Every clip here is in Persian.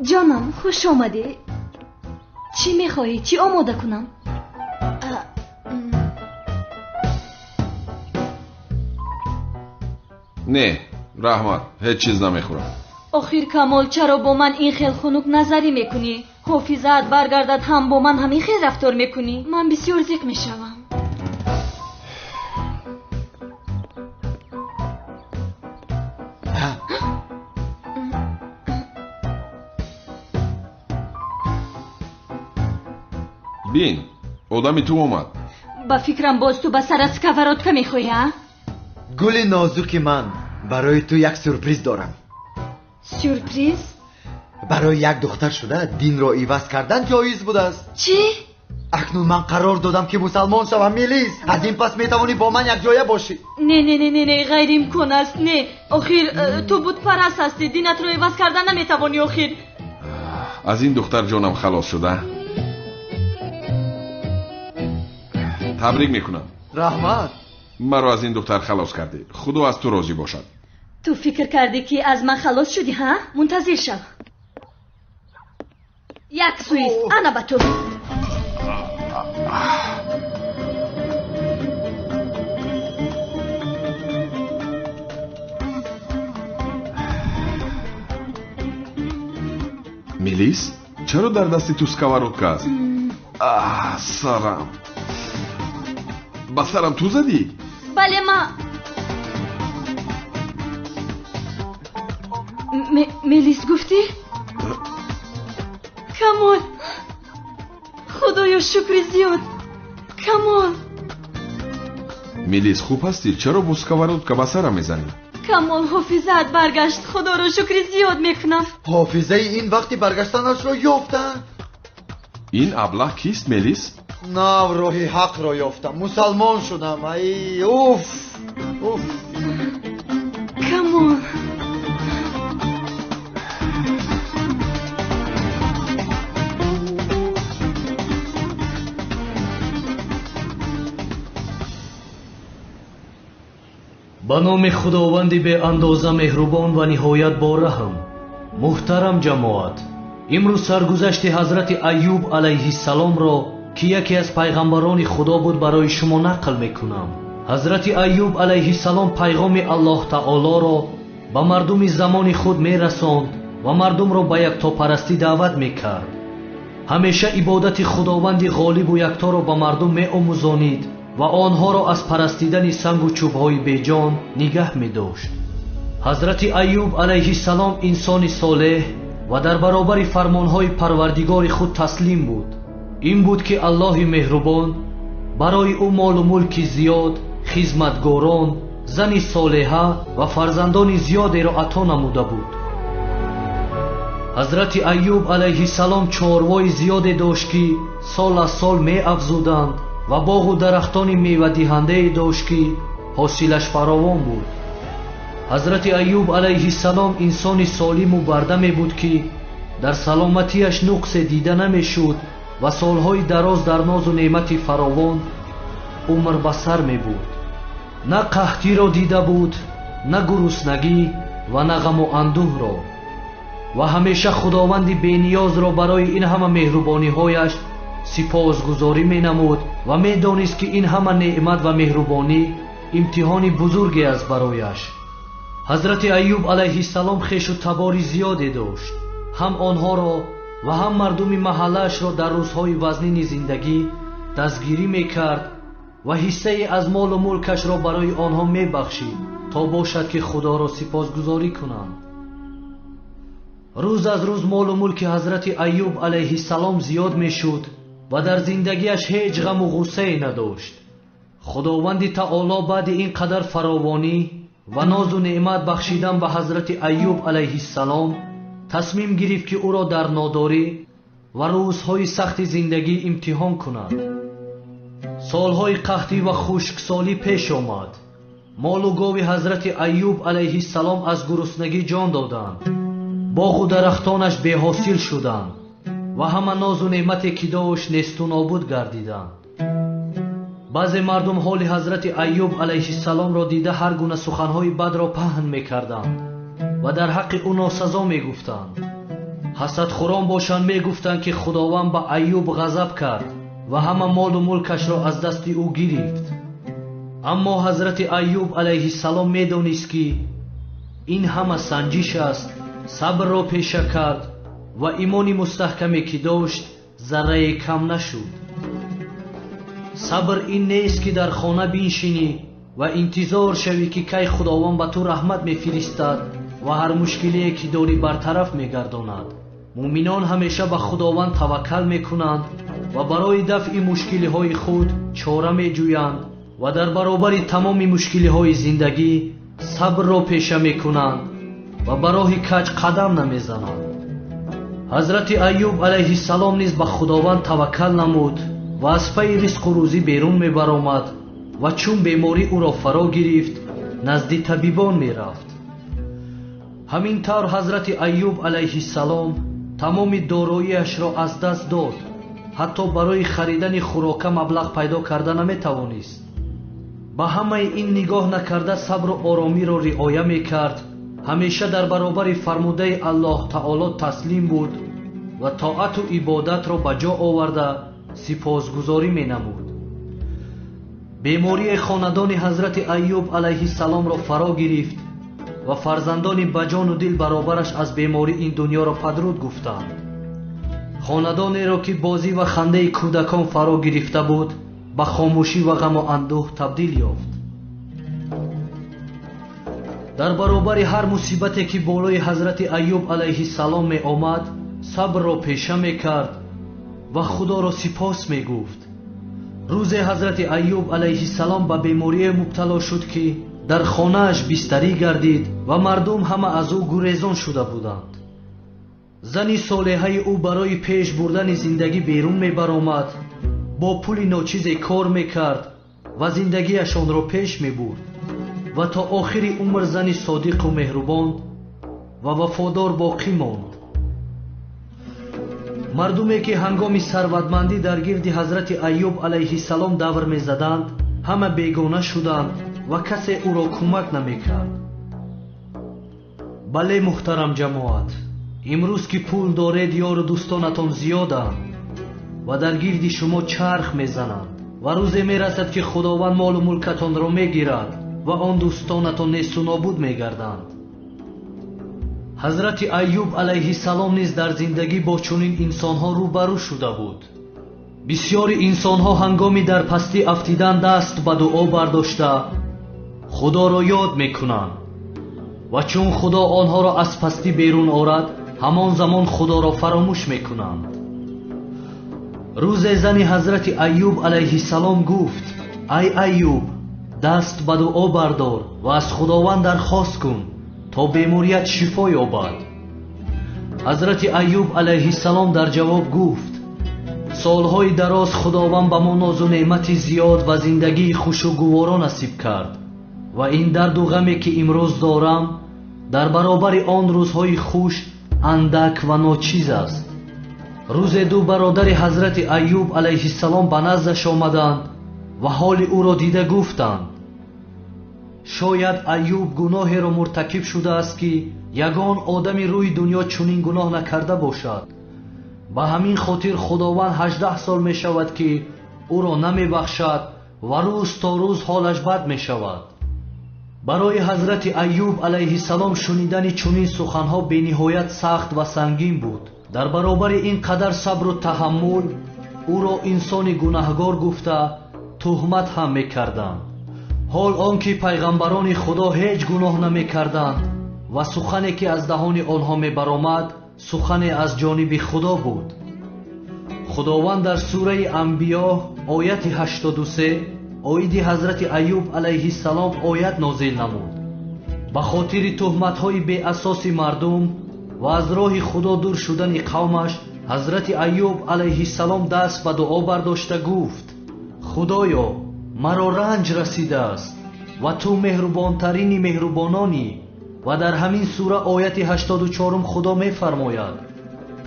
جانم خوش آمدی. چی میخواهی؟ چی آماده کنم؟ نه رحمت هیچ چیز نمیخورم. آخر کمال چرا با من این خیل خنک نظری میکنی؟ حافظت برگردد هم با من همین خیل رفتار میکنی؟ من بسیار زیق میشوم. بین آدمی تو اومد. با فکرم باز تو به سرت سکوراتکا میخوایی ها؟ گل نازک من برای تو یک سورپریز دارم. سورپریز؟ برای یک دختر شده دین را عوض کردن جایز بوده است. چی؟ اکنون من قرار دادم که مسلمان شوم میلیس. از این پس میتوانی با من یک جایه باشی. نه نه نه نه نه غیر امکان است. نه آخر تو بت پرست هستی، دینت را عوض کردن نمیتوانی. آخر از این دختر جانم خلاص شده. تبریک میکنم. رحمت مرا از این دختر خلاص کردی. خدا از تو راضی باشد. تو فکر کردی که از من خلاص شدی ها؟ منتظر شو. یک سوئیس انا با تو. میلیس چرا در دستی تو سکوراتکا است؟ سرم. با سرم تو زدی؟ بله ما میلیس گفتی؟ کمال خدایا شکر زیاد. کمال میلیس خوب هستی؟ چرا با سکوراتکا با سرم میزنی؟ کمال حافظت برگشت. خدا را شکر زیاد میکنم. حافظه این وقتی برگشتنش را یافتن؟ این ابله کیست میلیس؟ نه راه حق را یافتم. مسلمان شدم. ای اوف اوف. کمال به نام خداوند به اندازه مهربان و نهایت با رحم. محترم جماعت، امروز سرگذشت حضرت ایوب علیه السلام را که یکی از پیغمبران خدا بود برای شما نقل میکنم. حضرت ایوب علیه السلام پیغام الله تعالی را به مردم زمان خود میرساند و مردم را به یکتاپرستی دعوت میکرد. همیشه عبادت خداوند غالب و یکتا را به مردم میآموزانید و آنها را از پرستیدن سنگ و چوب‌های بیجان نگه می‌داشت. حضرت ایوب علیه السلام انسان صالح و در برابر فرمانهای پروردگار خود تسلیم بود. این بود که الله مهربان برای او مال و ملک زیاد، خدمتگاران، زن صالحه و فرزندان زیادی را عطا نموده بود. حضرت ایوب علیه السلام چاروای زیادی داشت که سال از سال می افزودند و باغ و درختان میوه دهنده داشت که حاصلش فراوان بود. حضرت ایوب علیه السلام انسان سالم و بردمی بود که در سلامتیش نقص دیده نمیشد و سالهای دراز در ناز و نعمت فراوان عمر به سر می بود. نه قحطی را دیده بود، نه گرسنگی و نه غم و اندوه را، و همیشه خداوند بی‌نیاز را برای این همه مهربانی هایش سپاسگزاری می نمود و می دانست که این همه نعمت و مهربانی امتحان بزرگی است برایش. حضرت ایوب علیه السلام خویش و تبار زیادی داشت. هم آنها را و هم مردم محلش را در روزهای وزنین زندگی دستگیری می کرد و حصه از مال و ملکش را برای آنها می بخشید تا باشد که خدا را سپاسگزاری کنند. روز از روز مال و ملک حضرت ایوب علیه السلام زیاد می شد و در زندگیش هیچ غم و غصه نداشت. خداوند تعالی بعد این قدر فراوانی و ناز و نعمت بخشیدن به حضرت ایوب علیه السلام تصمیم گرفت که او را در ناداری و روزهای سخت زندگی امتحان کند. سالهای قحطی و خشکسالی پیش آمد. مال و گاو حضرت ایوب علیه السلام از گرسنگی جان دادند. باغ و درختانش بی حاصل شدند و همه ناز و نعمتی که داشت نیست و نابود گردیدند. بعضی مردم حال حضرت ایوب علیه السلام را دیده هر گونه سخنهای بد را پهن می‌کردند و در حق او ناسزا می‌گفتند. ҳасадхӯрон бошанд мегуфтанд ки худованд ба айюб ғазаб кард ва ҳама молу мулкашро аз дасти ӯ гирифт. аммо ҳазрати айюб алайҳиссалом медонист ки ин ҳама санҷиш аст, сабрро пеша кард ва имони мустаҳкаме ки дошт заррае кам нашуд. сабр ин нест ки дар хона биншинӣ ва интизор шавӣ ки кай худованд ба ту раҳмат мефиристад ва ҳар мушкилие ки дорӣ бартараф мегардонад. муъминон ҳамеша ба худованд таваккал мекунанд ва барои дафъи мушкилиҳои худ чора меҷӯянд ва дар баробари тамоми мушкилиҳои зиндагӣ сабрро пеша мекунанд ва ба роҳи каҷ қадам намезананд. ҳазрати айюб алайҳиссалом низ ба худованд таваккал намуд ва аз пайи ризқу рӯзӣ берун мебаромад ва чун беморӣ ӯро фаро гирифт, назди табибон мерафт. ҳамин тавр ҳазрати айюб алайҳиссалом тамоми дороиашро аз даст дод, ҳатто барои харидани хӯрока маблағ пайдо карда наметавонист. ба ҳамаи ин нигоҳ накарда сабру оромиро риоя мекард, ҳамеша дар баробари фармудаи аллоҳ таоло таслим буд ва тоату ибодатро ба ҷо оварда сипосгузорӣ менамуд. бемории хонадони ҳазрати айюб алайҳиссаломро фаро гирифт ва фарзандони ба ҷону дил баробараш аз беморӣ ин дуньёро падруд гуфтанд. хонадонеро ки бозӣ ва хандаи кӯдакон фаро гирифта буд, ба хомӯшӣ ва ғаму андӯҳ табдил ёфт. дар баробари ҳар мусибате ки болои ҳазрати айюб алайҳиссалом меомад, сабрро пеша мекард ва худоро сипос мегуфт. рӯзе ҳазрати айюб алайҳиссалом ба беморие мубтало шуд ки дар хонааш бистарӣ гардид ва мардум ҳама аз ӯ гурезон шуда буданд. зани солеҳаи ӯ барои пеш бурдани зиндагӣ берун мебаромад, бо пули ночизе кор мекард ва зиндагиашонро пеш мебурд ва то охири умр зани содиқу меҳрубон ва вафодор боқӣ монд. мардуме ки ҳангоми сарватмандӣ дар гирди ҳазрати айюб алайҳиссалом давр мезаданд, ҳама бегона шуданд ва касе ӯро кӯмак намекард. бале муҳтарам ҷамоат, имрӯз ки пул доред ёру дӯстонатон зиёданд ва дар гирди шумо чарх мезананд ва рӯзе мерасад ки худованд молу мулкатонро мегирад ва он дӯстонатон несту нобуд мегарданд. ҳазрати айюб алайҳиссалом низ дар зиндагӣ бо чунин инсонҳо рӯбарӯ шуда буд. бисьёри инсонҳо ҳангоми дар пастӣ афтидан даст ба дуо бардошта худоро ёд мекунанд ва чун худо онҳоро аз пастӣ берун орад, ҳамон замон худоро фаромӯш мекунанд. рӯзе зани ҳазрати айюб алайҳиссалом гуфт: ай айюб, даст ба дуо бардор ва аз худованд дархост кун то беморият шифо ёбад. ҳазрати айюб алайҳиссалом дар ҷавоб гуфт: солҳои дароз худованд ба мо нозу неъмати зиёд ва зиндагии хушу гуворо насиб кард ва ин дарду ғаме ки имрӯз дорам дар баробари он рӯзҳои хуш андак ва ночиз аст. рӯзе ду бародари ҳазрати айюб алайҳиссалом ба наздаш омаданд ва ҳоли ӯро дида гуфтанд: шояд айюб гуноҳеро муртакиб шудааст ки ягон одами рӯи дуньё чунин гуноҳ накарда бошад. ба ҳамин хотир худованд 18 сол мешавад ки ӯро намебахшад ва рӯз то рӯз ҳолаш бад мешавад. барои ҳазрати айюб алайҳиссалом шунидани чунин суханҳо бениҳоят сахт ва сангин буд. дар баробари ин қадар сабру таҳаммул ӯро инсони гунаҳгор гуфта туҳмат ҳам мекарданд, ҳол он ки пайғамбарони худо ҳеҷ гуноҳ намекарданд ва сухане ки аз даҳони онҳо мебаромад сухане аз ҷониби худо буд. худованд дар сураи анбиё ояти 83 оиди ҳазрати айюб алайҳиссалом оят нозил намуд. ба хотири туҳматҳои беасоси мардум ва аз роҳи худо дур шудани қавмаш, ҳазрати айюб алайҳиссалом даст ба дуо бардошта гуфт: худоё, маро ранҷ расидааст ва ту меҳрубонтарини меҳрубононӣ. ва дар ҳамин сура ояти 84 худо мефармояд: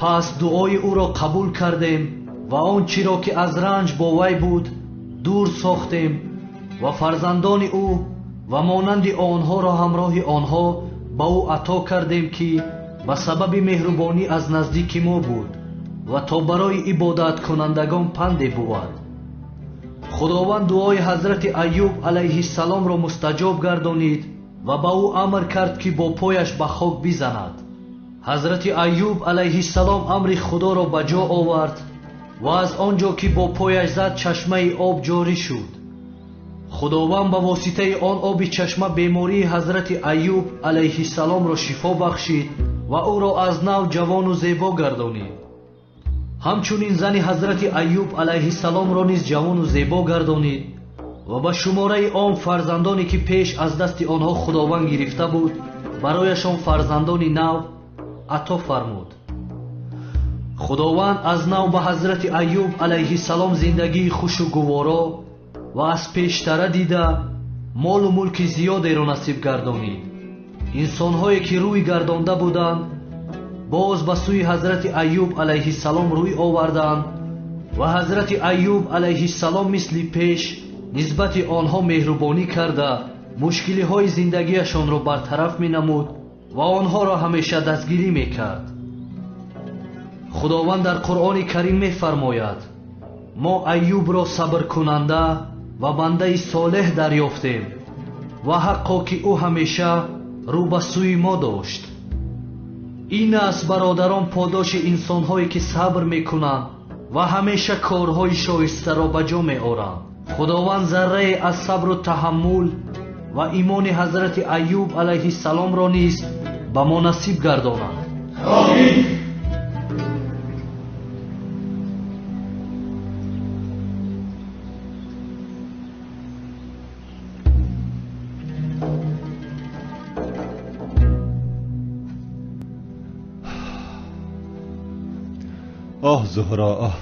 пас дуои ӯро қабул кардем ва он чиро ки аз ранҷ бо вай буд дур сохтем ва фарзандони ӯ ва монанди онҳоро ҳамроҳи онҳо ба ӯ ато кардем ки ба сабаби меҳрубонӣ аз наздики мо буд ва то барои ибодаткунандагон панде буд. худованд дуои ҳазрати Айюб алайҳиссаломро мустаҷоб гардонид ва ба ӯ амр кард ки бо пояш ба хок бизанад. ҳазрати Айюб алайҳиссалом амри худоро ба ҷо овард ва аз он ҷо ки бо пояш зад чашмаи об ҷорӣ шуд. худованд ба воситаи он оби чашма бемории ҳазрати Айюб алайҳиссаломро шифо бахшид ва ӯро аз нав ҷавону зебо гардонид. ҳамчунин зани ҳазрати Айюб алайҳиссаломро низ ҷавону зебо гардонид ва ба шумораи он фарзандоне ки пеш аз дасти онҳо худованд гирифта буд, барояшон фарзандони нав ато фармуд. худованд аз нав ба ҳазрати Айюб алайҳиссалом зиндагии хушу гуворо ва аз пештара дида молу мулки зиёдеро насиб гардонид. инсонҳое ки рӯй гардонда буданд боз ба сӯи ҳазрати Айюб алайҳиссалом рӯй оварданд ва ҳазрати Айюб алайҳиссалом мисли пеш нисбати онҳо меҳрубонӣ карда мушкилиҳои зиндагиашонро бартараф менамуд ва онҳоро ҳамеша дастгирӣ мекард. худованд дар Қуръони Карим мефармояд: мо Айюбро сабркунанда ва бандаи солеҳ дарёфтем ва ҳаққо ки ӯ ҳамеша рӯ ба сӯи мо дошт. ин аст бародарон подоши инсонҳое ки сабр мекунанд ва ҳамеша корҳои шоистаро ба ҷо меоранд. худованд заррае аз сабру таҳаммул ва имони ҳазрати Айюб алайҳиссаломро низ ба мо насиб гардонад. Амин. آه زهرا آه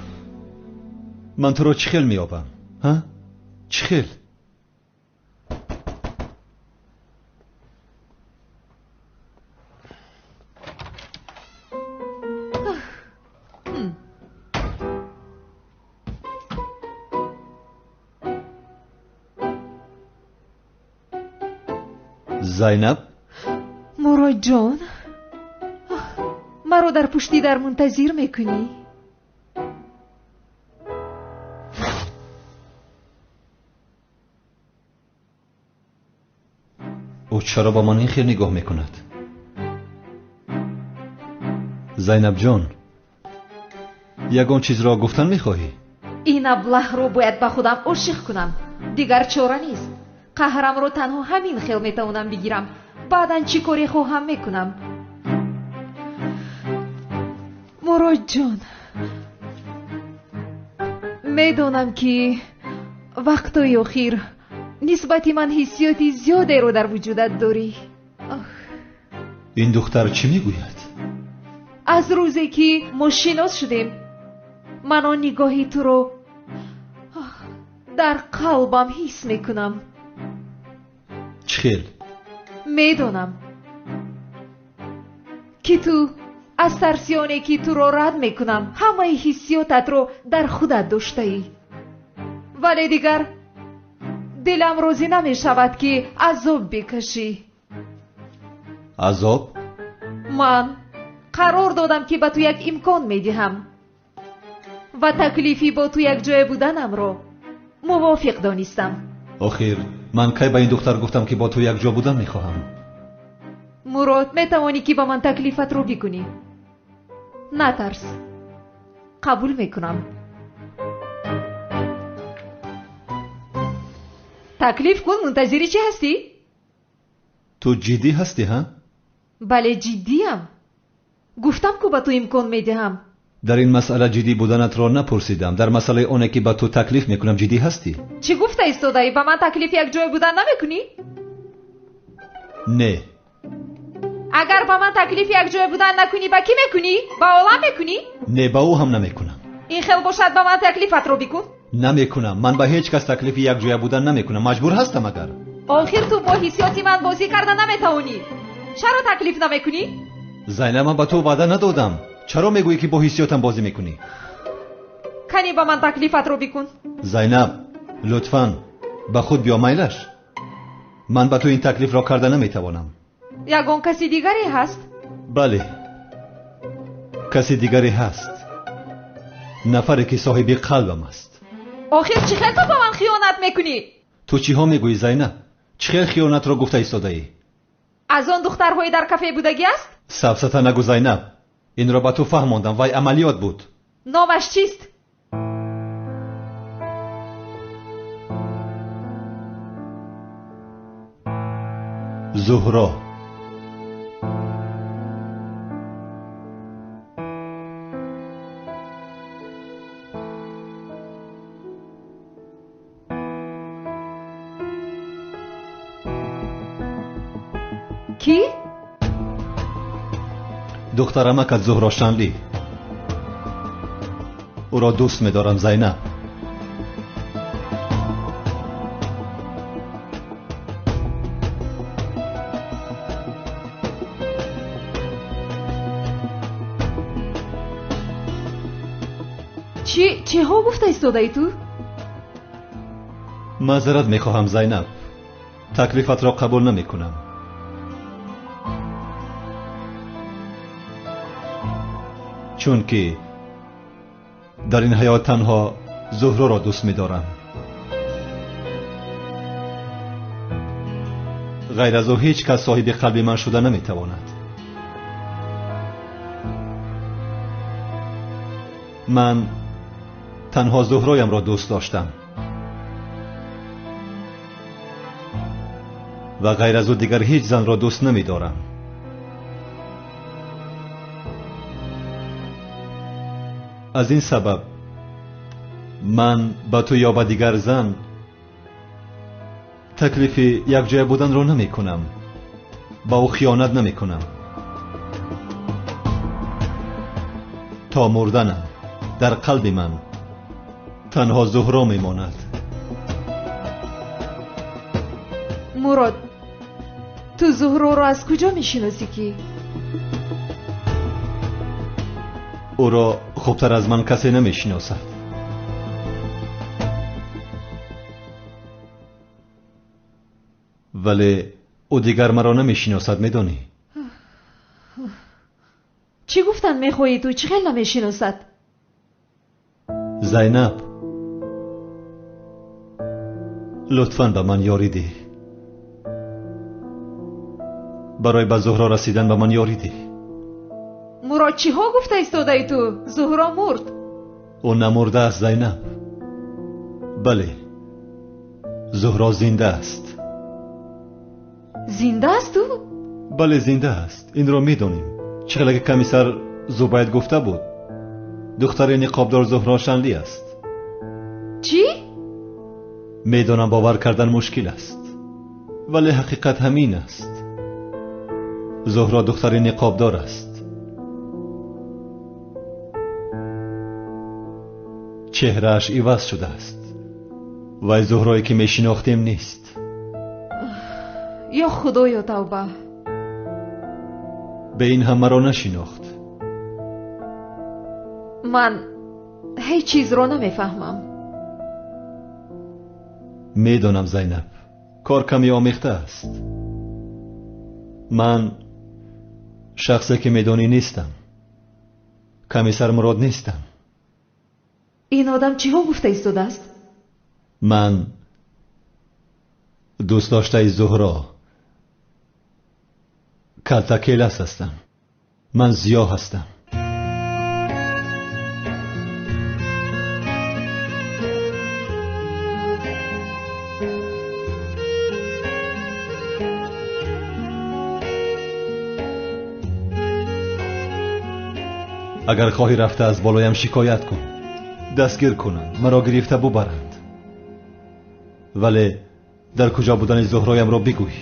من تو رو چی خیل میابم ها؟ چی خیل؟ زینب مراد جان مرا در پشتی در منتظر میکنی؟ او چرا با من این خیر نگاه میکند؟ زینب جان یگان چیز را گفتن میخواهی؟ این ابله رو باید با خودم عاشق کنم، دیگر چاره نیست. قهرم رو تنها همین خیل میتونم بگیرم، بعداً چی کاری خواهم میکنم. مراد جان میدونم که وقتای اخیر نسبت من حسیاتی زیاده رو در وجودت داری. این دختر چی میگوید؟ از روزی که ما شناس شدیم من آن نگاهی تو رو در قلبم حس میکنم. چخیل؟ میدونم که تو از ترسیانه که تو رو رد میکنم همه حسیاتت رو در خودت داشته ای، ولی دیگر دلم روزی نمی شود که عذاب بکشی. عذاب؟ من قرار دادم که به تو یک امکان میدهم و تکلیفی با تو یک جای بودنم رو موافق دانستم. آخر من کی به این دختر گفتم که با تو یک جا بودن میخواهم؟ مراد میتوانی که با من تکلیفت رو بکنی. نترس، قبول میکنم. تکلیف کن، منتظری چی هستی؟ تو جدی هستی ها؟ بله جدیم. گفتم که با تو امکان میدهم. در این مسئله جدی بودنت را نپرسیدم، در مسئله اونه که با تو تکلیف میکنم جدی هستی؟ چی گفته ایستاده‌ای؟ با من تکلیف یک جای بودن نمیکنی؟ نه. اگر با من تکلیف یک جای بودن نکنی با کی میکنی؟ با عالم میکنی؟ نه با او هم نمیکنم. این خیل باشد با من تکلیفت رو بکن. نمیکنم، من با هیچ کس تکلیف یک جای بودن نمیکنم، مجبور هستم. اگر آخر تو با حسیاتی من بازی کردن نمیتوانی، چرا تکلیف نمیکنی؟ زینب من با تو وعده ندادم، چرا میگویی که با حسیاتم بازی میکنی؟ کنی با من تکلیفت رو بکن. زینب لطفاً با خود بیا میلش، من با تو این تکلیف را کردن نمیتوانم. یگان کسی دیگری هست؟ بله کسی دیگری هست، نفری که صاحب قلبم است. آخر چه خیلی تو با من خیانت میکنی؟ تو چی ها میگویی زینب؟ چه خیلی خیانت را گفته ایستاده ای؟ از آن دخترهای در کافه بودگی است؟ سبسته نگو زینب، این را به تو فهماندم، وای عملیات بود. نامش چیست؟ زهرا. کی؟ دخترمک از زهرا شنلی. او را دوست می‌دارم زینب. چه ها گفته ایستاده ای تو؟ معذرت می‌خواهم زینب، تکلیفت را قبول نمی‌کنم. چون که در این حیات تنها زهرا را دوست می‌دارم. غیر از او هیچ کس صاحب قلب من شده نمی‌تواند. من تنها زهرایم را دوست داشتم و غیر از او دیگر هیچ زن را دوست نمی‌دارم. از این سبب من با تو یا با دیگر زن تکلیف یک جای بودن را نمی کنم، با او خیانت نمی کنم. تا مردنم در قلب من تنها زهرا می ماند. مراد، تو زهرا را از کجا می شناسی کی؟ او را خوبتر از من کسی نمی شناسد. ولی او دیگر مرا نمی شناسد، می دانی؟ چی گفتن می خواهی تو؟ چی خیلی نمی شناسد؟ زینب، لطفاً به من یاری ده. برای به زهرا رسیدن به من یاری ده. مراد چی ها گفته ایستاده ای تو؟ زهرا مرد. او نمرده است زینب. بله، زهرا زنده است. زنده است تو؟ بله زنده است، این را میدونیم. چقدر که کمیسر زبید گفته بود دختر نقابدار زهرا شنلی است. چی؟ میدونم باور کردن مشکل است، ولی حقیقت همین است. زهرا دختر نقابدار است. چهرهش عوض شده است و زهرایی که می شناختیم نیست. یا خدایا توبه. به این هم مرا نشناخت. من هیچ چیز را نمیفهمم. میدونم زینب، کار کمی آمیخته است. من شخصی که میدونی نیستم. کمیسر مراد نیستم. این آدم چی ها گفته ایستاده است؟ من دوست داشته زهرا کلتکیلس هستم. من زیا هستم. اگر خواهی رفته از بالایم شکایت کن، دستگیر کنند، مرا گرفته ببرند. ولی در کجا بودن زهرایم را بگوی.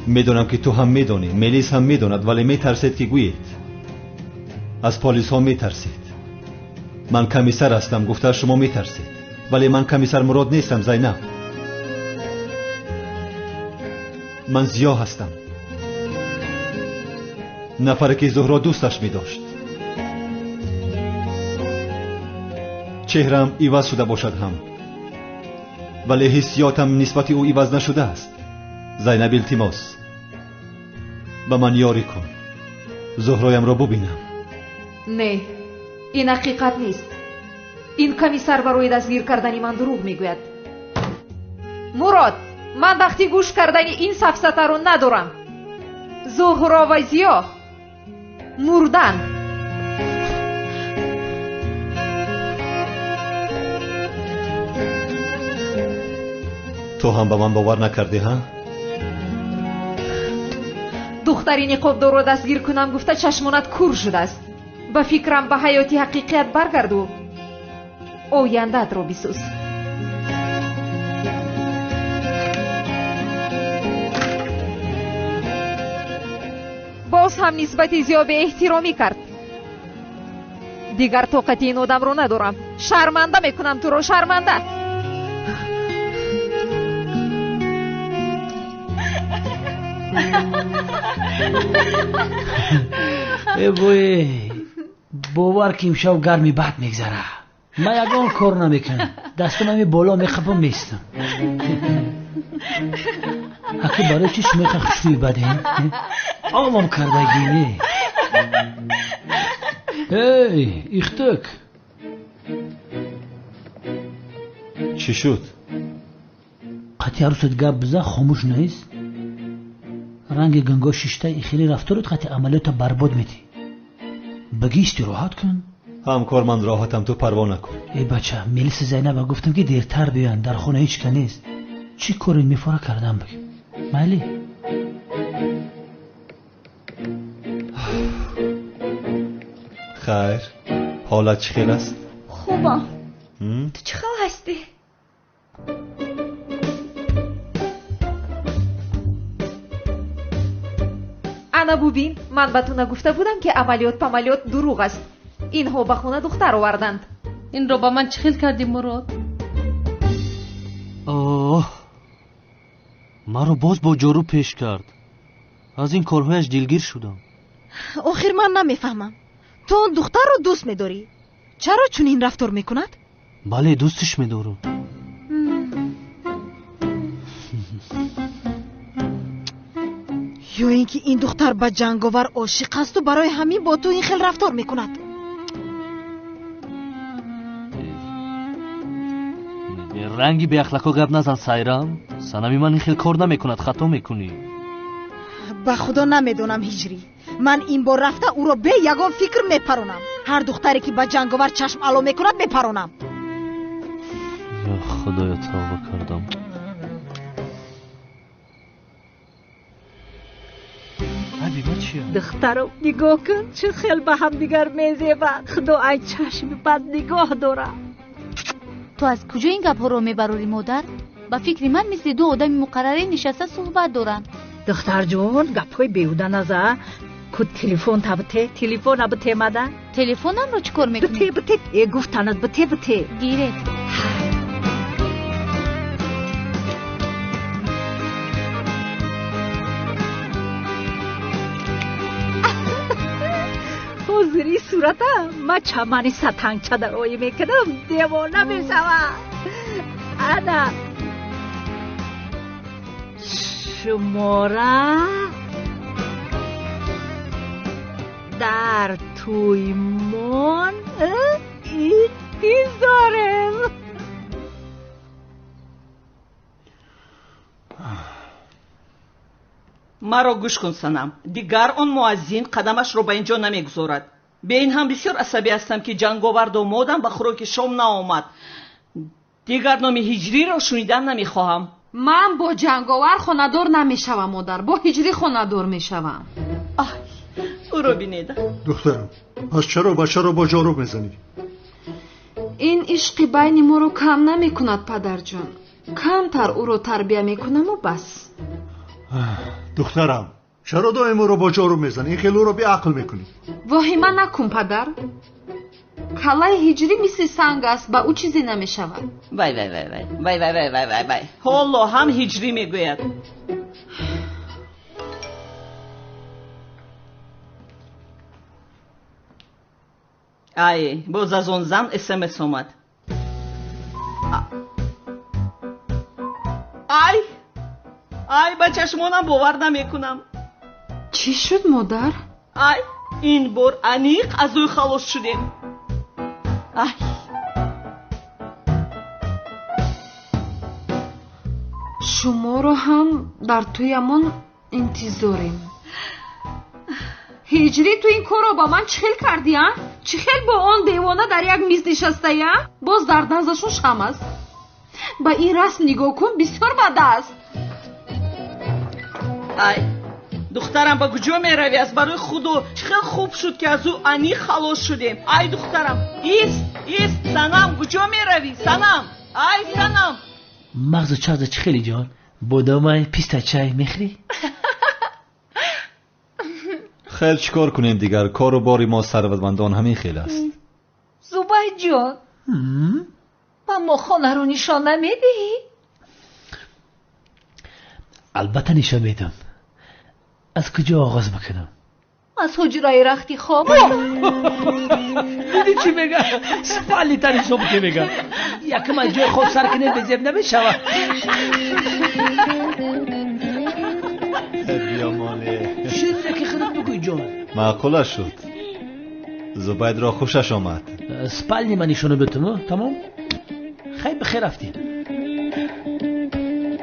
میدونم که تو هم میدونی، میلیس هم میدوند، ولی میترسید که گویید. از پلیس ها میترسید. من کمیسر هستم، گفته شما میترسید، ولی من کمیسر مراد نیستم زینب. من زیا هستم، نفری که زهرا دوستش میداشت. چهرم عوض شده باشد هم، ولی حسیاتم نسبت او عوض نشده است. زینب التماس به من یاری کن، زهرایم را ببینم. не, ин ҳақиқат нест. ин комиссар барои дастгир кардани ман дурӯғ мегӯяд. мурод, ман вақти гӯш кардани ин сафсатаро надорам. зуҳро ва зиё мурдан. تو هم به من باور نکردی ها؟ دختری نقابدارو دستگیر کنم گفته چشمانت کور شده است. به فکرم به حیاتی حقیقت برگردو. آینده‌ات رو بسوز. باز هم نسبت زیاد به احترامی کرد. دیگر طاقت این آدم رو ندارم. شرمنده میکنم تو رو، شرمنده. ای بوی باور که امشب گرمی بد میگذره. من یگان کار نمیکنم، دستم همی بالا میخپم میستم. حقی برای چیش میخواه خوشوی بده؟ آمام کردگی. ای ایختک چی شد؟ قطعی عروست گب بزن خاموش نیست. رنگ گنگا شیشته خیلی رفتارت قطعی عملیات برباد میدی. بگی استراحت کن. همکار من راحتم، تو پروا نکن. ای بچه میلیس زینب گفتم که دیرتر بیان، در خونه هیچ که نیست. چی کاری میفاره کردم بگی مالی؟ خیر، حالت چی خیل است؟ خوبم. تو چه خواهد هستی؟ انا ببین، من به تو نگفته بودم که عملیات دروغ است. اینها به خونه دختر آوردند. این رو با من چه خیل کردی مراد؟ مرا باز با جارو پیش کرد. از این کارهایش دلگیر شدم. آخر من نمیفهمم، تو اون دختر رو دوست میداری؟ چرا چون این رفتار میکند؟ بله دوستش میدارم. یا اینکه این دختر به جنگاور عاشق است و برای همین با تو این خیل رفتار میکند. رنگی به اخلاقا گپ نزن سایرام. سنمی من این خیل کار نمیکند، خطا میکنی. به خدا نمیدونم هجری، من این بار رفته او را به یگان فکر میپرونم. هر دختری که به جنگاور چشم علو میکند میپرونم. یا خدایا توبه کردم. دخترم نگاه کن چه خیل به هم دیگر میزیبند. خدا ای چشم بد نگاه داره. تو از کجا این گپ ها رو میبروری مادر؟ با فکر من مثل دو آدم مقرره نشسته صحبت دارن. دختر جون گپ های بیهوده نزن. کد تلفن تبته، تلفن بته مده. تلفنم رو چیکار میکنی؟ بته ای گفتند بته گیرت. حضوری صورتم ما چمانی ستنگ چدر آیی میکنم دیوانه میشوم. انا شماره در تویمان انتظارم. مرا گوش کن سنم. دیگر اون مؤذن قدمش رو به اینجا نمیگذارد. به این هم بسیار عصبی هستم که جنگاور دامادم به خوراک شام نآمد. دیگر نام هجری را شنیدن نمیخواهم. من با جنگاور خانه‌دار نمیشوم مادر، با هجری خانه‌دار میشوم. او رو بینید. دخترم از چرا بچه را با جارو میزنی؟ این عشقی بین ما رو کم نمیکند پدر جان. کمتر او رو تربیه میکنم و بس. دخترم چرا دائم او رو با جارو میزنی؟ این خیلی او رو بی عقل میکنی. واهمه نکن پدر. کلای هجری مثل سنگ است، با او چیزی نمیشود. وای حالا هم هجری میگوید. ای باز از اون زن اسمس اومد. ای با چشمانم باور نمیکنم. چی شد مادر؟ ای این بار انیق از او خلاص شدیم. شما رو هم در تویمون انتظاریم. هجری تو این کار رو با من چخیل کردی ها؟ چخیل با آن دیوانه در یک میز نشسته یا؟ باز در نزدشون شم است. با این رسم نگاه کن، بسیار بد است. دخترم با کجا میروی؟ از برای خودو چقدر خوب شد که از او انیق خلاص شدیم. دخترم ایست سنم، کجا میروی سنم؟ سنم مغز چغز خیلی جان بادام پیستا چای میخری؟ خیلی چکار کنیم دیگر؟ کار و باری ما ثروتمندان همین خیلی است. زوبای جان با ما خانه رو نشان نمیدی؟ البته نشان میدم. از کجا آغاز بکنم؟ از حجرای رختی خواب. دیدی چی میگه؟ سپالی تنی صبح که میگه یکم از جای خواب سر کنه بزیب نمیشوه. بیا ماله شده که خودت بگوی جان. معقوله شد. زباید را خوشش آمد. سپالی من نشانه بتم. تمام؟ خیلی بخیر رفتی.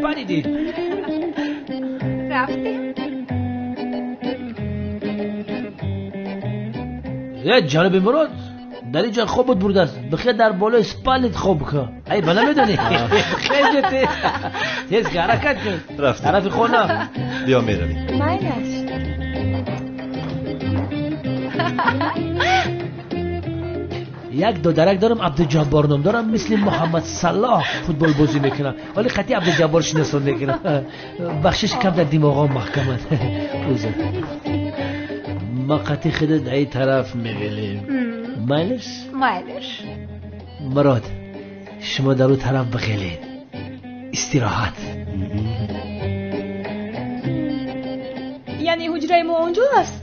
پریدی رفتی؟ جانب مراد در اینجا خوابت برده است. بخیر در بالای سپالت خواب کن. ای بلا میدونی خیلی تیز که حرکت کن. رفتی طرف خونه. بیا میروی. مایل است. یک دو درک دارم عبدالجبار نام دارم مثل محمد صلاح فوتبال بازی میکنم ولی خطی عبدالجبار شناسان میکنم. بخشش کم در دماغم محکمت. ما قطعی خودت ای طرف میگلیم. مایلش مراد شما در او طرف بخیلید. استراحت. یعنی حجره ما اونجا است؟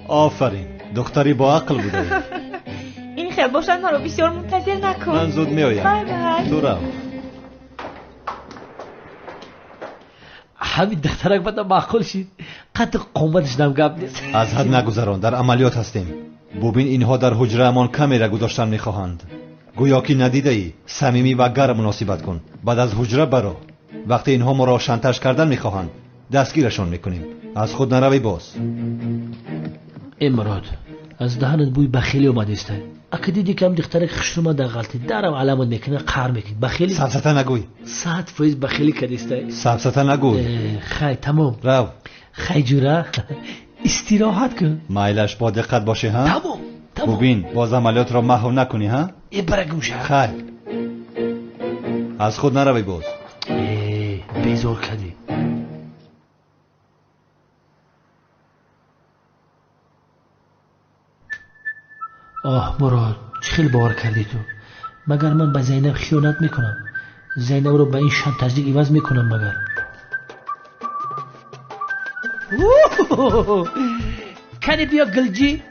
آفرین دختری با عقل بوده. این خیلی باشن ما رو بسیار منتظر نکن. من زود میایم. تو رو همین دخترک بدا معقول شید. قد قومتش نمگب نیست. از حد نگذران در عملیات هستیم. ببین اینها در حجره امان کمی رگو داشتن میخواهند. گویا که ندیده ای صمیمی و گرم مناسبت کن. بعد از حجره برو. وقتی اینها ما را شانتاژ کردن میخواهند دستگیرشون میکنیم. از خود نروی باز. این مراد از دهنت بوی بخیلی اومده است. اگه دیدی که هم دخترک خشنومه در غلطی درم علامت میکنه قهر میکنه. بخیلی سبسته نگوی. 100% بخیلی کردیسته. سبسته نگوی. خیلی تمام. رو خیلی جوره استراحت کن. مایلش با دقت باشه ها. تمام. ببین باز عملیات را محو نکنی ها. برگوشه. خیلی از خود نروی باز. بیزار کردی. مراد خیلی باور کردی تو. مگر من به زینب خیانت میکنم؟ زینب رو به این شانتاژی عوض میکنم مگر؟ کنی بیا گلجی.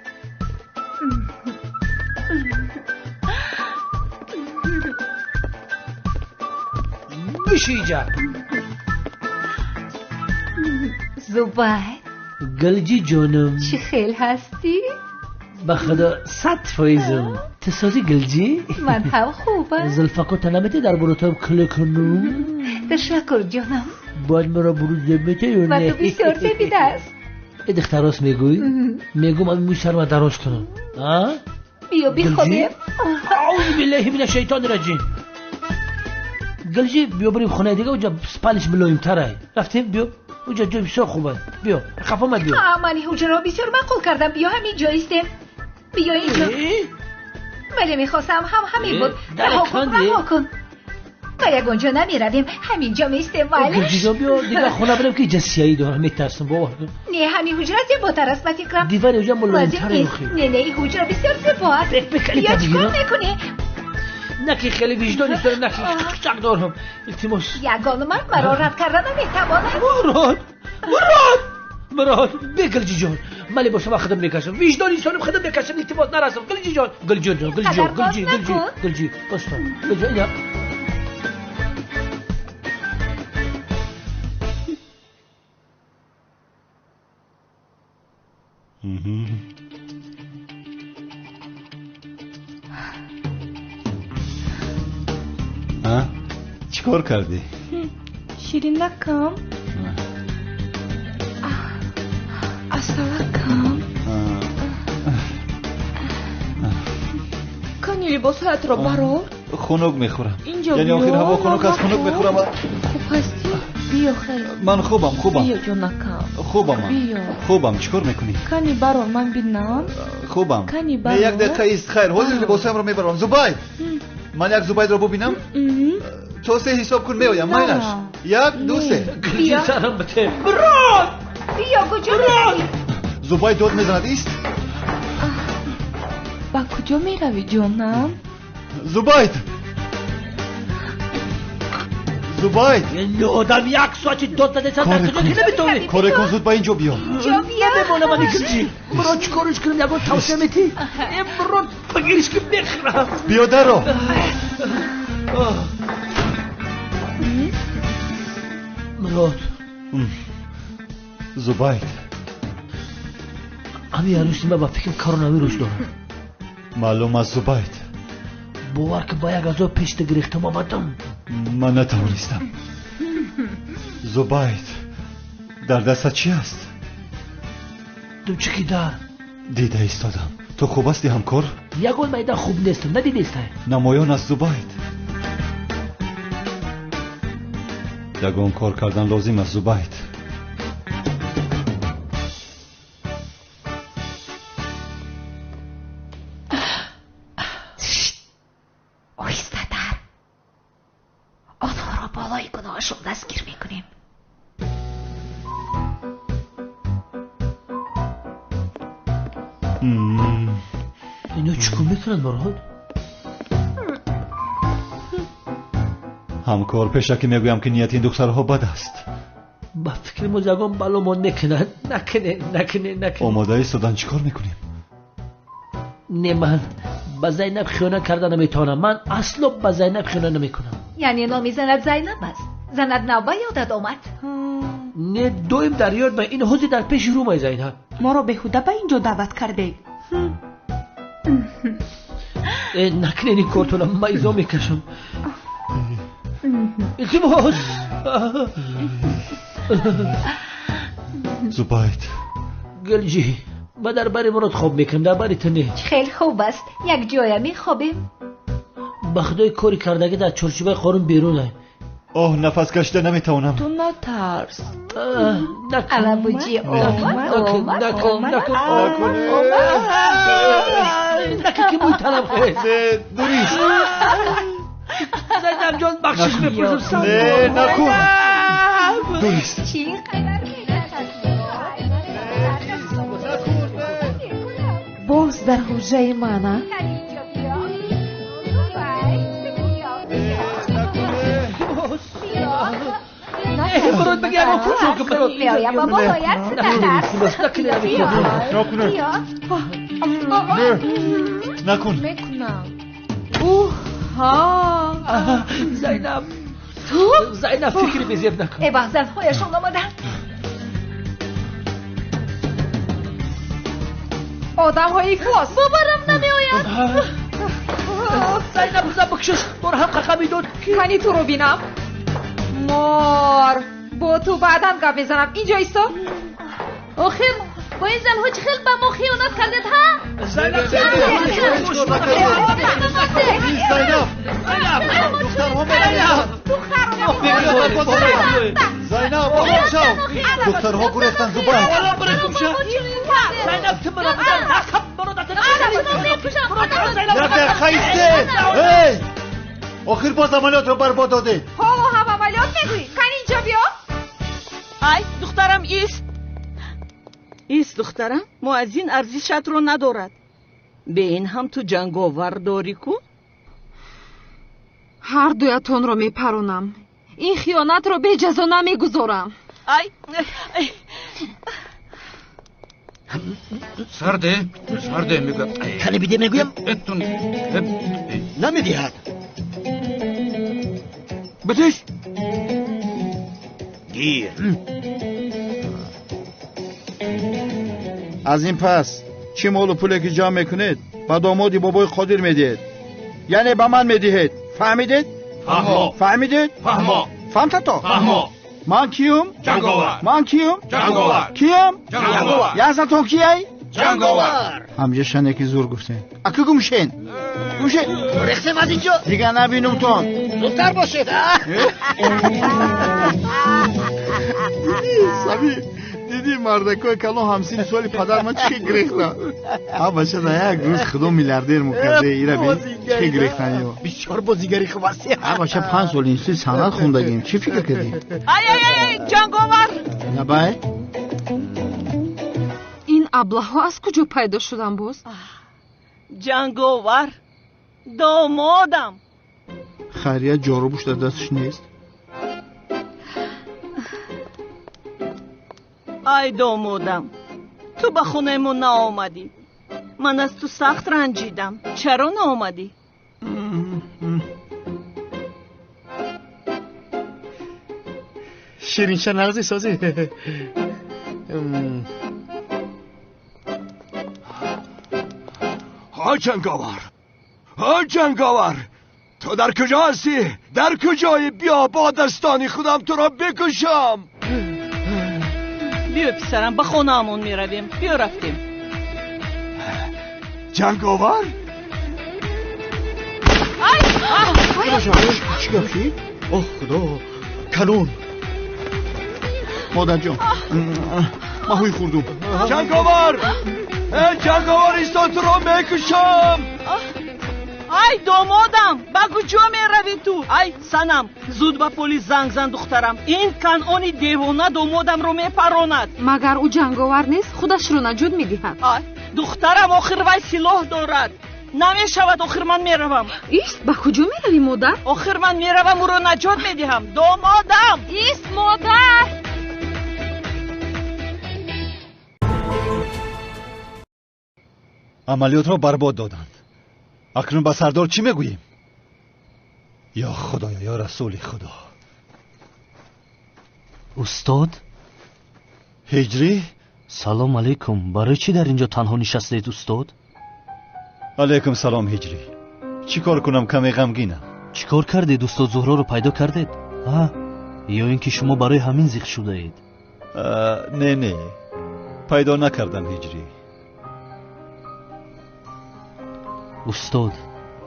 بشی جا زبای گلجی جانم چی خیل هستی؟ بخدا 100%. تسازی گلجی؟ من هم خوبم. زلفکو تنمتی در بروتم کل کنم. تشکر جانم. باید مرا بروز نمیته یا نه؟ و تو بسیار زبیده است. ای دختراست میگوی؟ میگو من میشرم و دراز کنم. بیا بخوابیم. اعوذ بالله من الشیطان الرجیم. گلجی بیا بریم خونه دیگه اونجا سپالش ملایم تره. رفتیم بیا اونجا جای بسیار خوبه. بیا خفه مد بیا. من حجره را بسیار معقول کردم. بیا همین جا ایستیم. بیا اینجا. ولی میخواستم همین بود. رها کن. ما یک اونجا نمیرویم. همینجا میستیم. گلجی بیا دیگه خونه بریم که جسیایی دارم میترسم بابا. نه همین حجره زیباتر است به فکرم. دیوار اونجا ملایم تره. نه این حجره بسیار زیبا است. بیا چیکار میکنی؟ نکی خیلی وجدانی دارم. نکی چک دارم. التماس یگان مرا رد کردن نمیتواند. مراد بگلجی جان ملی با شما خدم میکشم. وجدانی سالم خدم میکشم. التماس نرسم. گلجی جان گلجی باشم. گلجی اینا چیکار کردی؟ شیرینکم اصلکم کنی لباسات رو برار خنک میخورم اینجا یعنی آخر هوا خنک از خنک میخورم. خوب هستی؟ بیا خیلی من خوبم بیا جونکم خوبم چیکار میکنی؟ کنی برار من بینم خوبم کنی برار یک دقیقه ایست خیر حالی لباسم رو میبرم. زبید من یک زبید رو ببینم تو سه حساب کن میایم ماینش یک دو سه بیا سرم بته برار بیا کجا میروی؟ زبید داد میزند ایست با کجا میروی جونم؟ زبید آدم یک ساعت داد زده سر در کجا که نمیتونی کار کن زود با اینجا بیا بمونه من کسی برو چیکارش کنم یکون توصیه میتی برو بگیرش که بخرم بیا در رو مراد زبید همین عروسی من با فکر کرونا ویروس دارم معلوم است زبید باور که با یک غذا پیش گرفتم آمدم من نتوانستم. زبید در دستت چی است؟ دوچکی در دیده ایستادم. تو خوب هستی همکار؟ یگون میدان خوب نیستم ندیدیسته نمایان است زبید. یگون کار کردن لازم است زبید. دستگیر میکنیم. اینو چیکار میکنن مراد؟ همکار پیشکی میگویم که نیت این دخترها بد است. با فکر مزاگم بلومون میکنن. نکنه آماده ایستادن چیکار میکنیم؟ نه من با زینب خیانت کردن نمیتونم. من اصلا با زینب خیانت نمیکنم. یعنی نامی زنت زینب است. زنت نوبا یادت آمد؟ نه دویم در یاد با این حوزی در پیش رو مای زینب. ما رو بهوده به اینجا دعوت کرده. نکنه این کارتولا مایزا میکشم. التماس زبید گلجی ما در باری مراد خواب میکنم در باری تنه. خیلی خوب است یک جای میخوابیم. بخدای کاری کردگی در چرچوبه خورم بیرونه. نفس کشیده نمیتونم. تو نترس. عربوجی اومد نکن که موی طلب خواهد دوریست زینب جان بخشش میپرسم. نه نکن دوریست. چی قدر باز در حجره منه. برود بگی اما کجا که برود بیا بابا باید نکن میکنم. زینب زینب فکری بزیب نکن. ای بازن هایشون آمدن. آدم های کلاس باورم نمی آید. زینب بزن بکشش برو هم ققمی داد. کنی تو رو بینم مار با تو بعدم گپ میزنم. اینجا ایستا. آخه با این زنها چه خیلی با ما خیانت کردید ها؟ زینب دخترها گرفتن زبان. زینب تو منو بزن دستم برو نده خیسته. آخر باز عملیات رو برباد داده. هم عملیات میگویی. کن اینجا بیا. ای دخترم ایست دخترم. مؤذن ارزشت رو ندارد. به این هم تو جنگاور داری کن. هر دویتون رو میپرونم. این خیانت رو به جزا نمیگذارم. سرده میگم. کنی بیده میگویم اتون نمیدهد. بتش گیر. از این پس چی مال و پولی که جمع میکنید با دامادی بابای قادر میدید، یعنی به من میدهید. فهمیدید؟ فهمو. فهمیدید؟ فهمو. فهمت تو؟ فهمو. من کیم؟ جنگاور. من کیم؟ جنگاور. کیم؟ جنگاور. یازتون کیه؟ جنگاور. همجا شنه که زور گفتین اکو گمشین گمشین رخصم از اینجا دیگه نبینم تون زودتر باشید سامی دیدی مردکای کلو همسین سوالی پدر من چی گریختن ها باشه دا یک روز خدا میلیاردر مکرده ایره بین چی گریختن یو بسیار بازیگری خوب هستی ها باشه 5 سال اینسوی سند خوندگیم چی فکر کردی؟ ای جنگاور نبای؟ این ابله‌ها از کجا پیدا شدن باز؟ جنگاور دامادم. خیریت جاروبش در دستش نیست؟ ای دامادم تو به خونه‌مون نآمدی. من از تو سخت رنجیدم. چرا نآمدی؟ شیرین‌چه نغزی سازی ها جنگاور تو در کجا هستی؟ در کجایی؟ بیا با دستانی خودم تو را بکشم. بیا پسرم به خونه‌مون میرویم. بیا رفتیم. جنگاور؟ چی گفتی؟ اوه خدا کانون مادر جان من هوی خوردم جنگاور ایستا تو را میکشم. ای دامادم به کجا میروی تو؟ ای سنم زود به پلیس زنگ زن دخترم. این کنعانی دیوانه دامادم رو میپراند. مگر او جنگاور نیست؟ خودش رو نجات میدهد. دخترم آخر وی سلاح دارد. نمیشود. آخر من میروم. ایست به کجا میروی مادر؟ آخر من میروم او رو نجات میدهم. دامادم ایست مادر. عملیات را برباد دادند. اکنون با سردار چی میگوییم؟ یا خدایا یا رسول خدا. استاد هجری سلام علیکم. برای چی در اینجا تنها نشستید استاد؟ علیکم سلام هجری. چی کار کنم؟ کمی غمگینم. چی کار کردید استاد؟ زهرا رو پیدا کردید؟ یا اینکه شما برای همین زیخ شده اید؟ نه پیدا نکردم هجری. استاد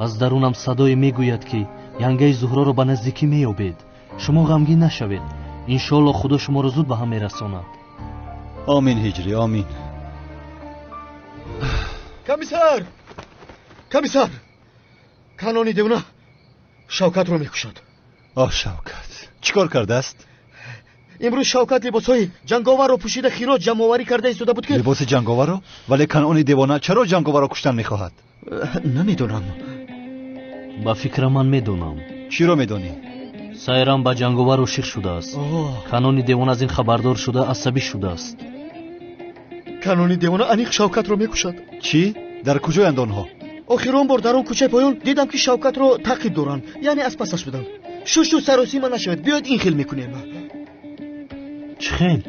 از درونم صدای میگوید که ینگه زهرا رو به نزدیکی مییابید. شما غمگین نشوید. انشالله خدا شما رو زود به هم میرساند. آمین هجری آمین. کمیسر کانونی دیونه شوکت رو میکشد. شوکت چیکار کرده است؟ امروز شوکت لباسهای جنگاور رو پوشیده خیرات جمع‌آوری کرده ایستاده بود که لباس جنگاور رو؟ ولی کنعانی دیوانه چرا جنگاور رو کشتن میخواهد؟ نمیدونم. با فکر من میدونم. چی رو میدونی؟ سایرم با جنگاور رو شیخ شده است. کنعانی دیوانه از این خبردار شده عصبی شده است. کنعانی دیوانه انیق شوکت رو میکشد. چی؟ در کجایند آنها؟ آخرون بار در اون کوچه پایان دیدم که شوکت رو تعقیب دارن. یعنی از پسش بدن. شو سروسی من نشود. بیاید این خیل میکنیم. چه خیل؟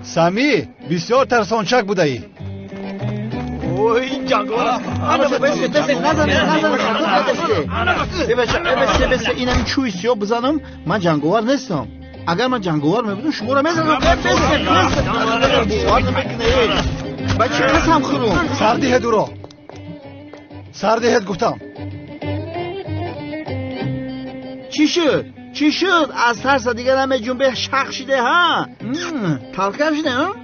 سامی بسیار ترسانچک بوده ای. اوی جنگاور بس اینم چوی سیاه بزنم. من جنگاور نیستم. اگر من جنگاور میبودم شما رو میزنم. بچه قسم خورم. سردیهد او را سردیهد گفتم. چی شد؟ از ترس دیگر همه جنبه شق شده ها؟ تلقف شده ها؟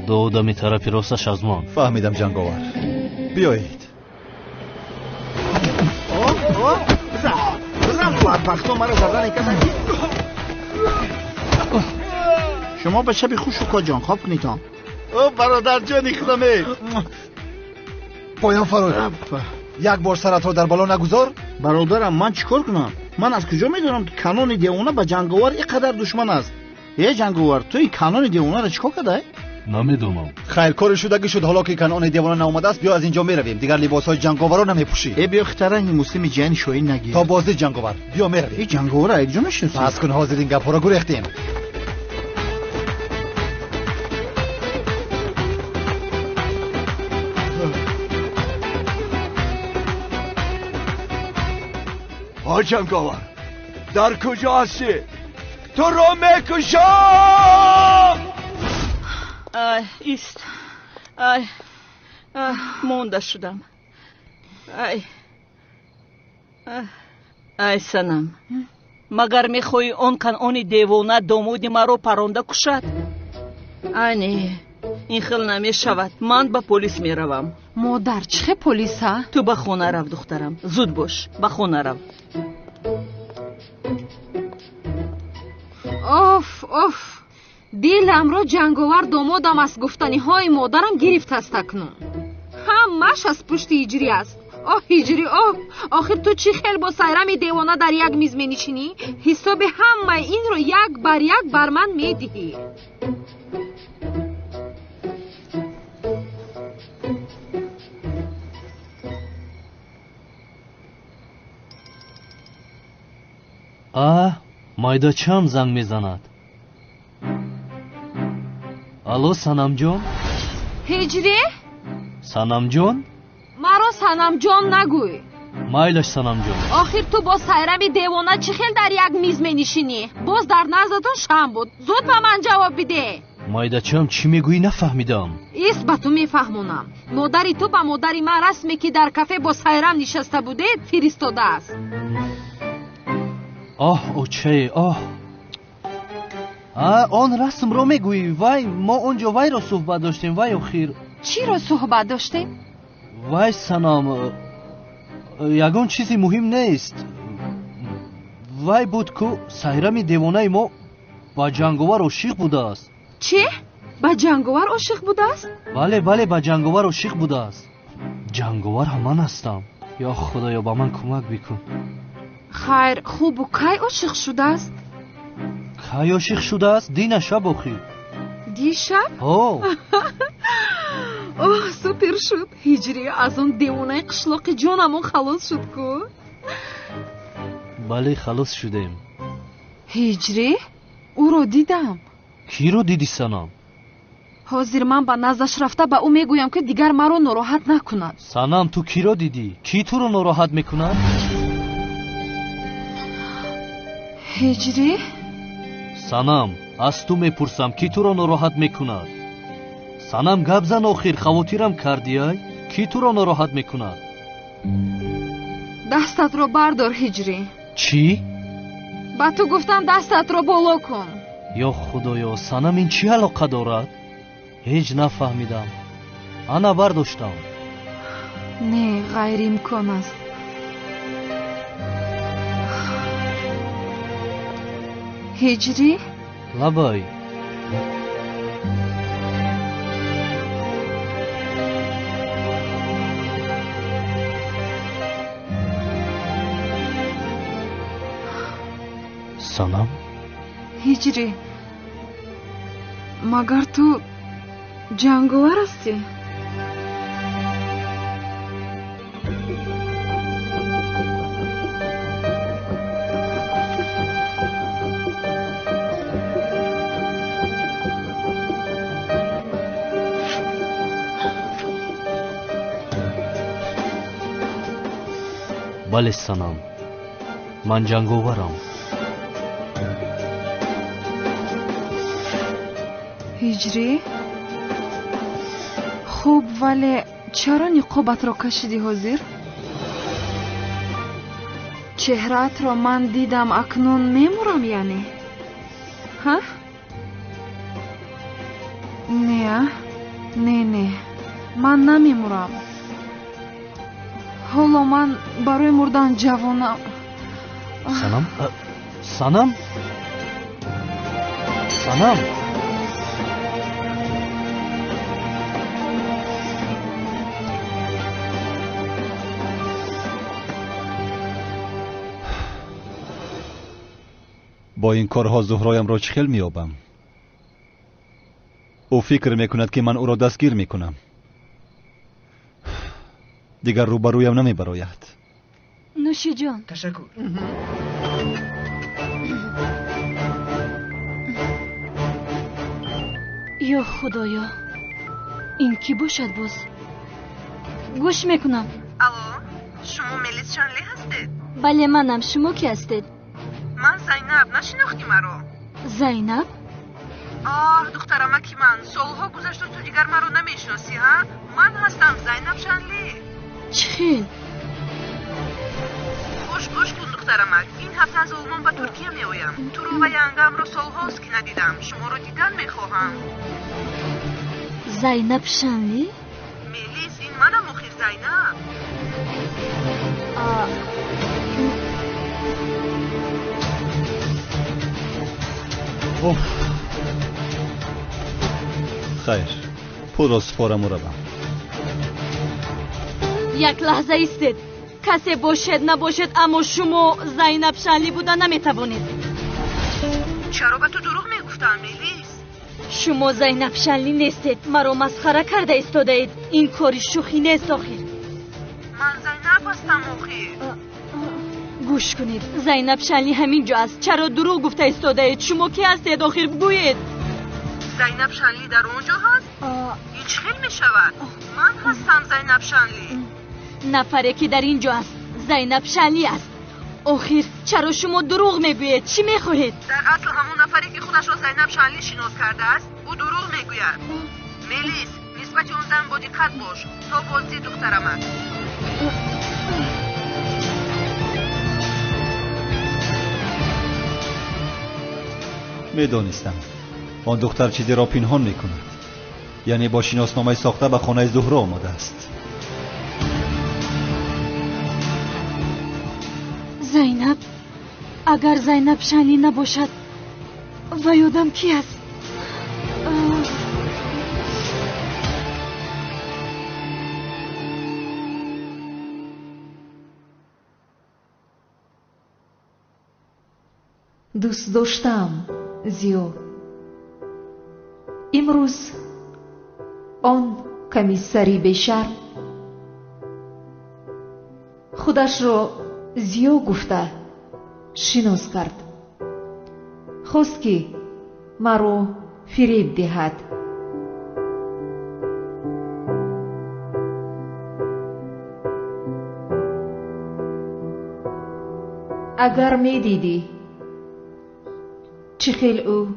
دو آدمی طرفی راستش از من. فهمیدم جنگاور. بیایید. بزن بدبختو مرا زدن کسن. شما به شب خوش و جان خواب کنید هم. برادر جانی خدمه پایان فرود. یک بار سرت را در بالا نگذار. برادرم من چیکار کنم؟ من از کجا میدونم که کانون دیوانه با جنگاور اینقدر دشمن است؟ جنگاور تو این کانون دیوانه را چیکار کرده؟ نمیدونم. خیر کار شدگی شد. حالا که کانون دیوانه ناامده است بیا از اینجا میرویم. دیگر لباسهای جنگاور را نمیپوشی. بیا خطرنگ مسلم جان شوی نگیر. تا بازی جنگاور بیا میرویم. این جنگاور را یک جا میشناسی؟ بس کن حاضر این گپا را گریختیم. جنگاور در کجا هستی؟ تو رو میکشم. ایست. مونده شدم. ای سنم، مگر میخوای اون کنعانی دیوانه دامودی مرا پرونده کشد؟ نه، این خیل نمیشود. من به پلیس میروم. مادر چه پلیس ها؟ تو به خونه رو دخترم، زود باش، به خونه رو. اوف دلم رو جنگاور دامادم از گفتنی های مادرم گرفت است اکنون. همش از پشت هجری است. هجری آخر تو چی خیل با سیرم دیوانه در یک میز می نشینی؟ حساب همه این رو یک بر من می دهی. майдачам занг мезанад. алло, санамҷон? ҳиҷрӣ? санамҷон? маро санамҷон нагӯй. майлаш, санамҷон. охир ту бо сайрами девона чӣ хел дар як миз менишинӣ? боз дар наздатон шам буд. зуд ба ман ҷавоб биде. майдачам, чӣ мегӯӣ нафаҳмидам. ист ба ту мефаҳмонам. модари ту ба модари ман расме ки дар кафе бо сайрам нишаста будед фиристодааст. очае, он расмро мегӯӣ. вай, мо онҷо вайро суҳбат доштем. вай охир чиро суҳбат доштем? вай санам, ягон чизи муҳим нест. вай буд ку сайрами девонаи мо ба ҷанговар ошиқ будааст. чӣ? ба ҷанговар ошиқ будааст? бале, ба ҷанговар ошиқ будааст. ҷанговар ҳам ман ҳастам. ё худоё, ба ман кӯмак бикун. хайр, хубу кай ошиқ шудааст? кай ошиқ шудааст? дина шаб охир. дишаб? супер шуд. ҳиҷрӣ аз он девонаи қишлоқи ҷонамон халос шуд ку? бале, халос шудем. ҳиҷрӣ? ӯро дидам. киро диди санам? ҳозир ман ба наздаш рафта ба ӯ мегӯям ки дигар маро нороҳат накунад. санам, ту киро дидӣ? ки туро нороҳат мекунад? ҳиҷрӣ? санам, аз ту мепурсам, ки туро нороҳат мекунад? санам, гап зан охир, хавотирам кардиай? ки туро нороҳат мекунад? дастатро бардор, ҳиҷрӣ. чӣ? ба ту гуфтам дастатро боло кун. ё худоё, санам, ин чӣ алоқа дорад? ҳеҷ нафаҳмидам. ана бардоштам. не, ғайриимкон аст. ҳиҷрӣ? лабай. санам? ҳиҷрӣ, магар ту ҷанговар ҳастӣ? бале санам, ман ҷанговарам. ҳиҷрӣ? хуб, вале чаро ниқобатро кашидӣ ҳозир? чеҳраатро ман дидам, акнун мемурам яъне? ҳа? не, ман намемурам. ҳоло ман барои мурдан ҷавонам. санам? санам? санам? با این کارها زهرایم را چخل میابم. او فکر میکند که من او را دستگیر میکنم. دیگر روبرویم نمیبراید. نوشی جان. تشکر. یا خدایا، این کی باشد باز؟ گوش میکنم. شما ملیس شانلی هستید؟ بله منم. شما کی هستید؟ من زینب. نشناختی مرا؟ زینب؟ دخترم کی من. سالها گذشته تو دیگر مرا نمیشناسی ها؟ من هستم زینب شانلی. چخیل؟ خوش کن دخترم. این هفته از آلمان به ترکیه می آیم. تو رو و ینگم را سالهاست که ندیدم. شما را دیدن می خواهم. زینب شانلی؟ ملیس این منم آخر زینب. خیر پول را سپارم و روم. یک لحظه ایستید. کسی باشد نباشد اما شما زینب شانلی بودن نمیتوانید. چرا به تو دروغ میگفتم ملیس؟ شما زینب شانلی نیستید. مرا مسخره کرده ایستاده اید. این کاری شوخی نیست آخر. من زینب هستم آخر. گوش کنید. زینب شانلی همین جا است. چرا دروغ گفته ایستاده اید؟ شما کی هستید آخر بگویید. زینب شانلی در اونجا هست؟ این چه خیلی می شود؟ من هستم زینب شانلی. نفری که در اینجا است زینب شانلی است. آخر چرا شما دروغ میگویید؟ چی میخواهید؟ در اصل همون نفری که خودش را زینب شانلی شناس کرده است او دروغ میگوید. ملیس نسبت اون زن با دقت باش تا بازی دخترم است. میدانستم آن دختر چیزی را پنهان میکند. یعنی با شناسنامه ساخته به خانه زهره آمده است. زینب؟ اگر زینب شانلی نباشد و یادم کی است؟ دوست داشتم زیو. امروز آن کمیسری بشرم خودش را زیو گفته شناس کرد. خواست که مرا فریب دهد. اگر می دیدی چه خیل او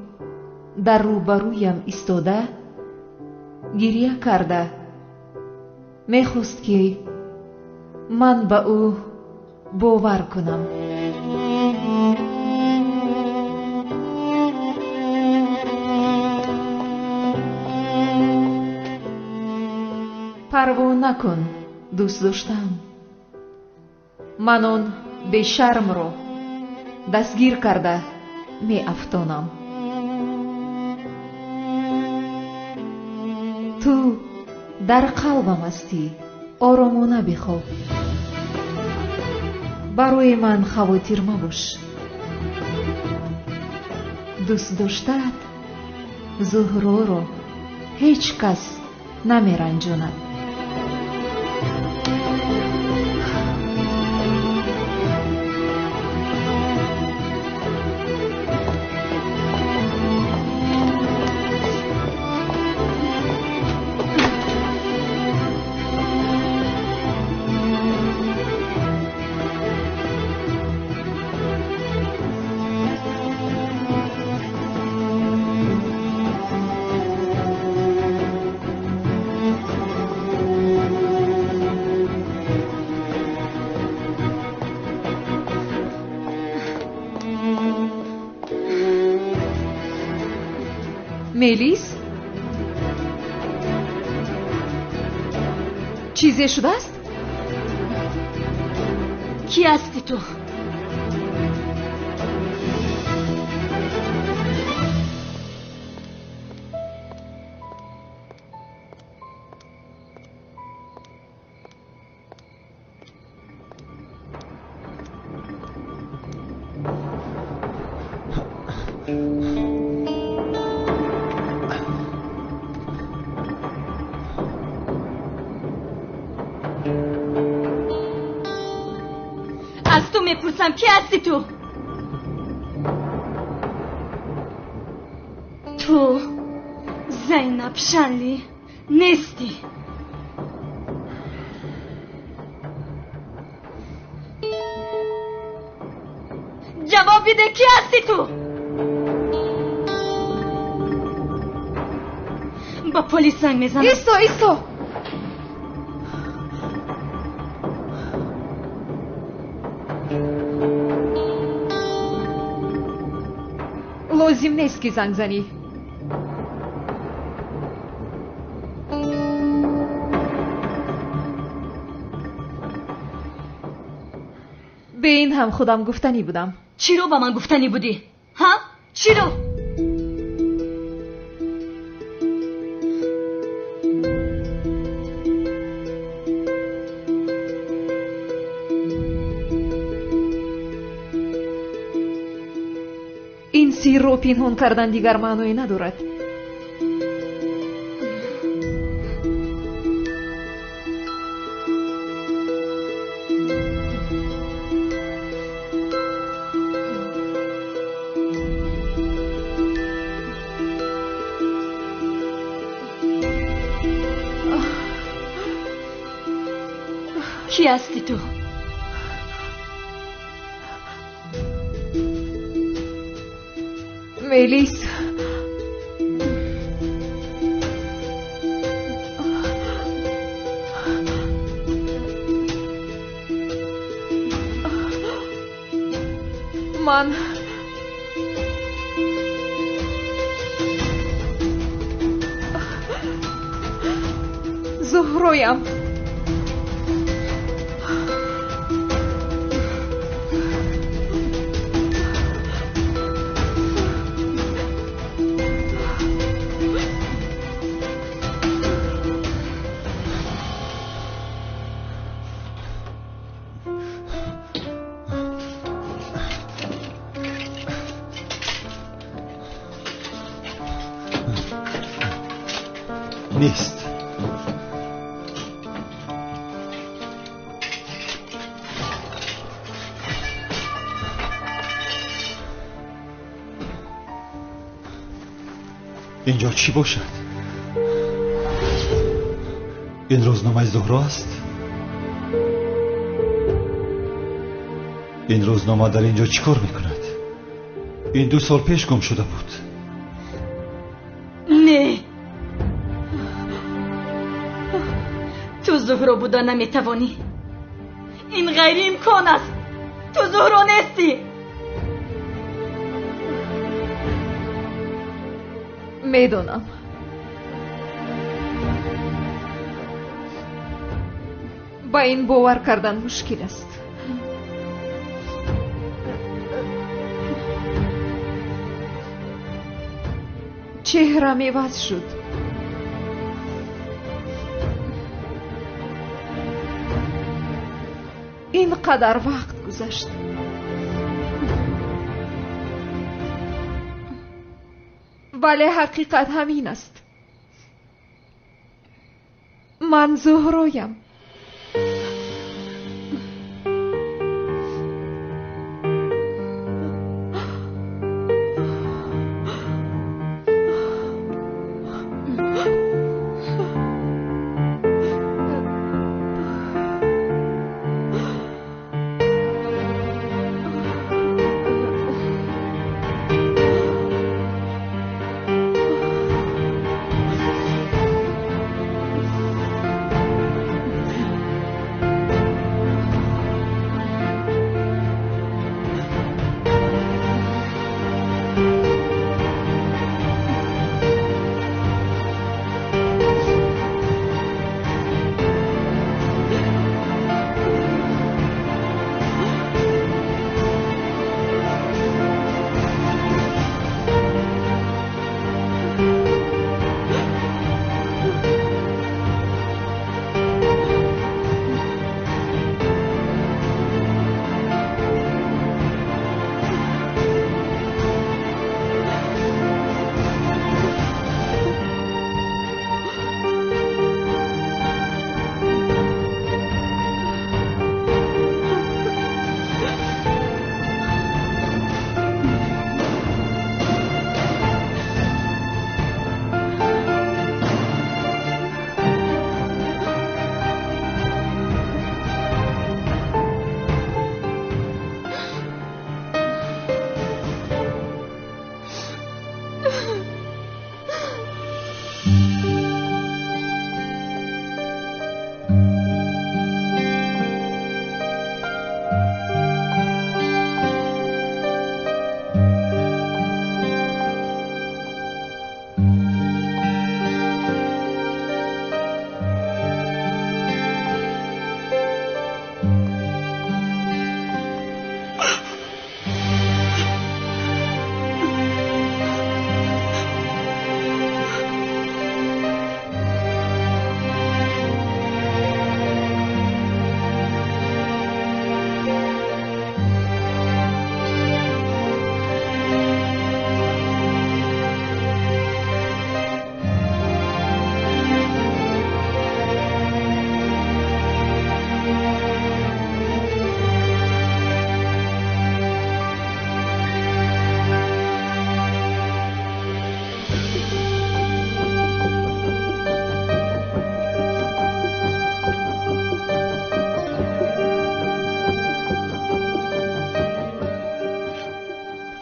در روبرویم ایستاده گریه کرده می خواست که من به او باور کنم. پروا نکن دوست داشتم. من آن بیشرم را دستگیر کرده می افتانم. تو در قلبم هستی. آرامانه بخواب. برای من خواطر مباش. دوست داشتت زهره را هیچ کس نمی رنجاند. ملیس چیزی شده است؟ کی هستی تو؟ از تو میپرسم کی هستی تو؟ تو زینب شانلی نیستی. جواب بده کی هستی تو؟ با پلیس زنگ میزنم. ایستا لازم نیست که زنگ زنی. به این هم خودم گفتنی بودم. چی رو با من گفتنی بودی؟ ها؟ چی رو؟ این سیر رو پنهان کردن دیگر معنی ندارد. کی هستی تو؟ میلیس. من زهرایم. نیست. اینجا چی باشد؟ این روزنامه زهرا است؟ این روزنامه در اینجا چی کار میکند؟ این 2 سال پیش گم شده بود. نه، تو زهرا بودن نمیتوانی. این غیر امکان است. تو زهرا نیستی. میدونم. با این باور کردن مشکل است. چهرم عوض شد. اینقدر وقت گذشت. ولی حقیقت همین است. من زهرایم.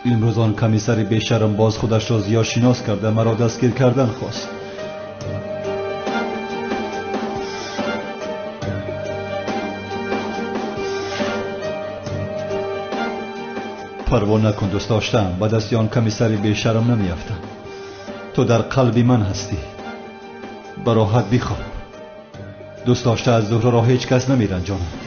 امروز آن کمیسر بیشرم باز خودش را زیاد شناس کرده مرا دستگیر کردن خواست. پروا نکن دوست داشتم، به دست آن کمیسر بیشرم نمیافتم. تو در قلب من هستی، به راحت بخواب. دوست داشته از زهره را هیچ کس نمیرنجاند.